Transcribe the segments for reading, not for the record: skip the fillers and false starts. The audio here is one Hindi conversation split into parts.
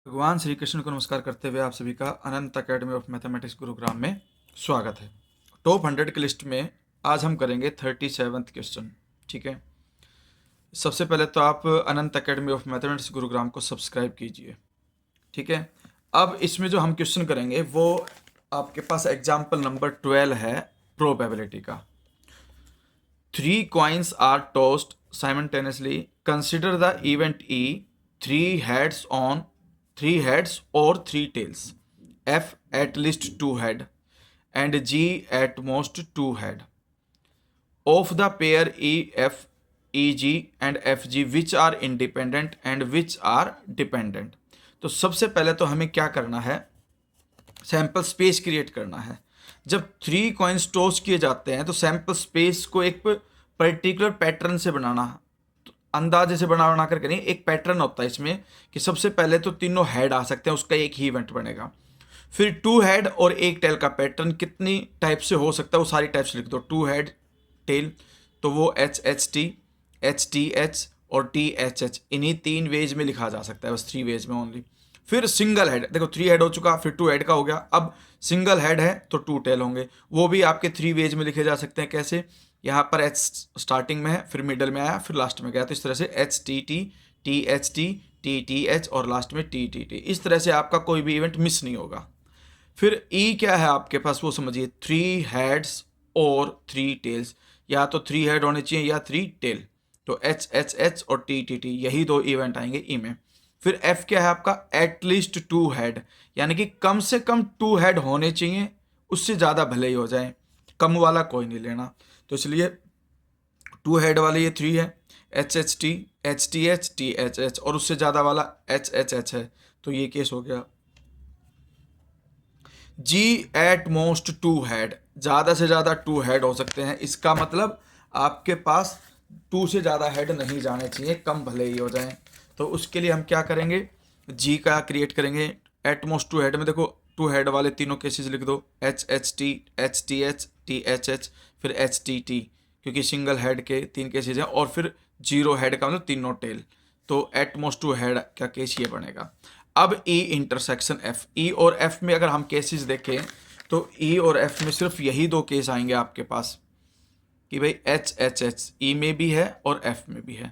भगवान श्री कृष्ण को नमस्कार करते हुए आप सभी का अनंत अकेडमी ऑफ मैथमेटिक्स गुरुग्राम में स्वागत है। टॉप 100 की लिस्ट में आज हम करेंगे 37वां क्वेश्चन। ठीक है, सबसे पहले तो आप अनंत अकेडमी ऑफ मैथमेटिक्स गुरुग्राम को सब्सक्राइब कीजिए। ठीक है, अब इसमें जो हम क्वेश्चन करेंगे वो आपके पास एग्जाम्पल नंबर 12 है प्रोबेबिलिटी का। 3 coins are tossed simultaneously. Consider the event E, 3 heads or 3 tails. F at least 2 head and G at most 2 head. Of the pair EF, EG and FG, which are independent and which are dependent. तो सबसे पहले तो हमें क्या करना है, सैंपल स्पेस क्रिएट करना है। जब 3 कॉइन्स टॉस किए जाते हैं तो सैंपल स्पेस को एक पर्टिकुलर पैटर्न से बनाना, तो अंदाजे से बना कर करें। एक पैटर्न होता है इसमें कि सबसे पहले तो तीनों हेड आ सकते हैं, उसका एक ही इवेंट बनेगा। फिर 2 हेड और 1 टेल का पैटर्न कितनी टाइप से हो सकता है वो सारी टाइप्स लिख दो। 2 हेड टेल तो वो HHT, HTH और THH, इन्हीं 3 वेज में लिखा जा सकता है, बस 3 वेज में ओनली। फिर सिंगल हेड, देखो 3 हेड हो चुका, फिर 2 हेड का हो गया। अब सिंगल हेड है तो 2 टेल होंगे, वो भी आपके 3 वेज में लिखे जा सकते हैं। कैसे? यहाँ पर H स्टार्टिंग में है, फिर मिडल में आया, फिर लास्ट में गया, तो इस तरह से HTT, THT, TTH और लास्ट में TTT। इस तरह से आपका कोई भी इवेंट मिस नहीं होगा। फिर E क्या है आपके पास वो समझिए, 3 हेड्स और 3 टेल्स, या तो 3 हेड होने चाहिए या 3 टेल, तो HHH और TTT, यही 2 इवेंट आएंगे E में। फिर F क्या है आपका, एटलीस्ट 2 हेड, यानी कि कम से कम 2 हेड होने चाहिए, उससे ज़्यादा भले ही हो जाए, कम वाला कोई नहीं लेना। तो इसलिए 2 हेड वाले ये 3 है, HHT, HTH, THH, और उससे ज़्यादा वाला HHH है, तो ये केस हो गया। G एट मोस्ट 2 हेड, ज़्यादा से ज़्यादा 2 हेड हो सकते हैं। इसका मतलब आपके पास 2 से ज़्यादा हेड नहीं जाने चाहिए, कम भले ही हो जाएं। तो उसके लिए हम क्या करेंगे, G का क्रिएट करेंगे। एट मोस्ट 2 हेड में देखो 2 हेड वाले तीनों केसेस लिख दो, HHT, HTH, THH, फिर HTT, क्योंकि सिंगल हेड के 3 केसेस हैं, और फिर 0 हेड का मतलब तीनों टेल, तो एट मोस्ट 2 हेड का केस ये बनेगा। अब E इंटरसेक्शन F, E और F में अगर हम केसेस देखें तो E और F में सिर्फ यही 2 केस आएंगे आपके पास कि भाई HHH E में भी है और F में भी है।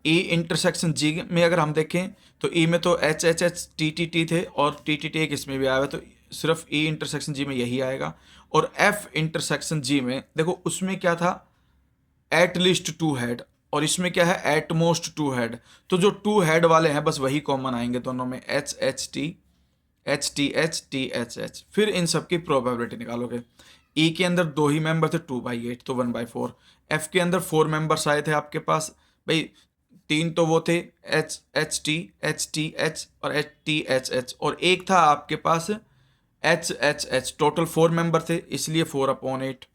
E इंटरसेक्शन G में अगर हम देखें तो E में तो HHH TTT थे और TTT एक इसमें भी आया है, तो सिर्फ E इंटरसेक्शन G में यही आएगा। और F इंटरसेक्शन G में देखो उसमें क्या था, एटलीस्ट 2 हेड, और इसमें क्या है, एट मोस्ट 2 हेड। तो जो 2 हेड वाले हैं बस वही कॉमन आएंगे दोनों में, HHT, HTH, THH। फिर इन सब की प्रोबेबिलिटी निकालोगे। E के अंदर 2 ही मेंबर थे, 2/8 तो 1/4। F के अंदर 4 मेंबर्स आए थे आपके पास, भाई 3 तो वो थे HHT, HTH और THH, और एक था आपके पास HHH। टोटल 4 मेंबर थे, इसलिए 4/8।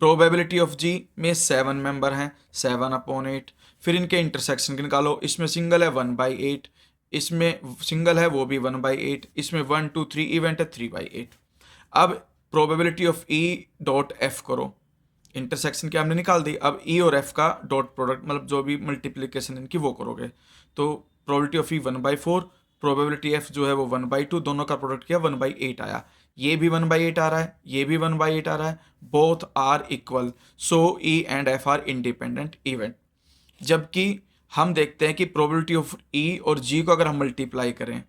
प्रोबेबिलिटी ऑफ G में 7 मेंबर हैं, 7/8। फिर इनके इंटरसेक्शन के निकालो, इसमें सिंगल है 1/8, इसमें सिंगल है वो भी 1/8, इसमें 1 2 3 इवेंट है 3/8। अब probability of E dot F करो, इंटरसेक्शन की हमने निकाल दी। अब E और F का डॉट प्रोडक्ट, मतलब जो भी मल्टीप्लिकेशन इनकी वो करोगे, तो probability of E 1/4, probability F जो है वो 1/2, दोनों का प्रोडक्ट किया 1/8 आया। ये भी 1/8 आ रहा है, ये भी 1/8 आ रहा है, both are equal, so E and F are independent event. जबकि हम देखते हैं कि प्रोबेबिलिटी ऑफ E और G को अगर हम मल्टीप्लाई करें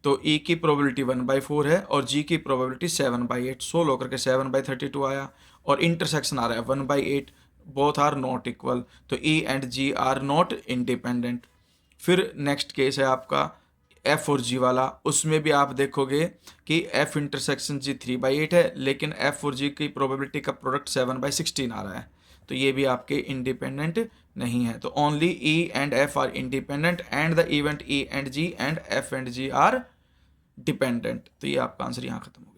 तो E की प्रोबेबिलिटी 1/4 है और G की प्रोबेबिलिटी 7/8, 16 होकर के 7/32 आया, और इंटरसेक्शन आ रहा है 1/8, बोथ आर नॉट इक्वल, तो E and G are not independent. फिर नेक्स्ट केस है आपका F और G वाला, उसमें भी आप देखोगे कि F इंटरसेक्शन G 3/8 है, लेकिन F और G की प्रोबेबिलिटी का प्रोडक्ट 7/16 आ रहा है, तो ये भी आपके इंडिपेंडेंट नहीं है। तो only E and F are independent and the event E and G and F and G are dependent. तो ये आपका आंसर यहाँ खत्म हो गया।